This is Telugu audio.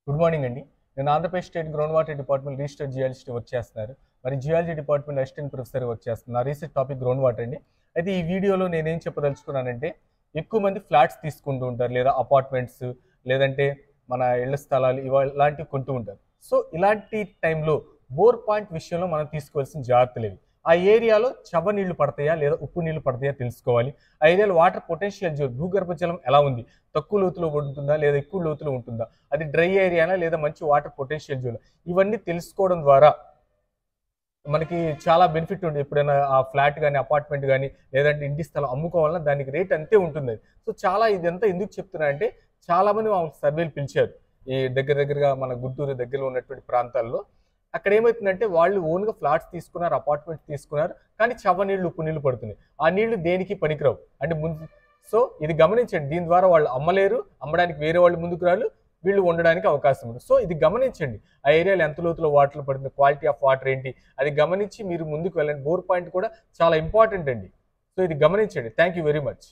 గుడ్ మార్నింగ్ అండి. నేను Andhra Pradesh state ground water department registered geologist work చేస్తున్నారు. మరి geology department assistant professor work చేస్తున్నారు. నా రీసెర్చ్ టాపిక్ గ్రౌండ్ వాటర్ అండి. అయితే ఈ వీడియోలో నేనేం చెప్పదలుచుకున్నానంటే, ఎక్కువ మంది ఫ్లాట్స్ తీసుకుంటూ ఉంటారు, లేదా అపార్ట్మెంట్స్, లేదంటే మన ఇళ్ల స్థలాలు ఇలాంటివి కొంటూ ఉంటారు. సో ఇలాంటి టైంలో బోర్ పాయింట్ విషయంలో మనం తీసుకోవాల్సిన జాగ్రత్తలు ఇవి. ఆ ఏరియాలో చవ నీళ్లు పడతాయా లేదా ఉప్పు నీళ్లు పడతాయా తెలుసుకోవాలి. ఆ ఏరియాలో వాటర్ పొటెన్షియల్ జోన్, భూగర్భ జలం ఎలా ఉంది, తక్కువ లోతులో ఉంటుందా లేదా ఎక్కువ లోతులో ఉంటుందా, అది డ్రై ఏరియానా లేదా మంచి వాటర్ పొటెన్షియల్ జోన్, ఇవన్నీ తెలుసుకోవడం ద్వారా మనకి చాలా బెనిఫిట్ ఉంది. ఎప్పుడైనా ఆ ఫ్లాట్ కానీ అపార్ట్మెంట్ కానీ లేదంటే ఇంటి స్థలం అమ్ముకోవాలన్నా దానికి రేట్ అంతే ఉంటుంది. సో చాలా ఇదంతా ఎందుకు చెప్తున్నా అంటే, చాలా మంది మామూలు సర్వేలు పిలిచారు ఈ దగ్గరగా మన గుంటూరు దగ్గరలో ఉన్నటువంటి ప్రాంతాల్లో. అక్కడ ఏమవుతుందంటే, వాళ్ళు ఓన్గా ఫ్లాట్స్ తీసుకున్నారు, అపార్ట్మెంట్స్ తీసుకున్నారు, కానీ చవ నీళ్లు ఉప్పు నీళ్లు పడుతున్నాయి. ఆ నీళ్లు దేనికి పనికిరావు అంటే ముందు. సో ఇది గమనించండి. దీని ద్వారా వాళ్ళు అమ్మలేరు, అమ్మడానికి వేరే వాళ్ళు ముందుకు రాలు, వీళ్ళు ఉండడానికి అవకాశం ఉంది. సో ఇది గమనించండి. ఆ ఏరియాలో ఎంత లోతులో వాటర్ పడుతుంది, క్వాలిటీ ఆఫ్ వాటర్ ఏంటి, అది గమనించి మీరు ముందుకు వెళ్ళండి. బోర్ పాయింట్ కూడా చాలా ఇంపార్టెంట్ అండి. సో ఇది గమనించండి. Thank you very much.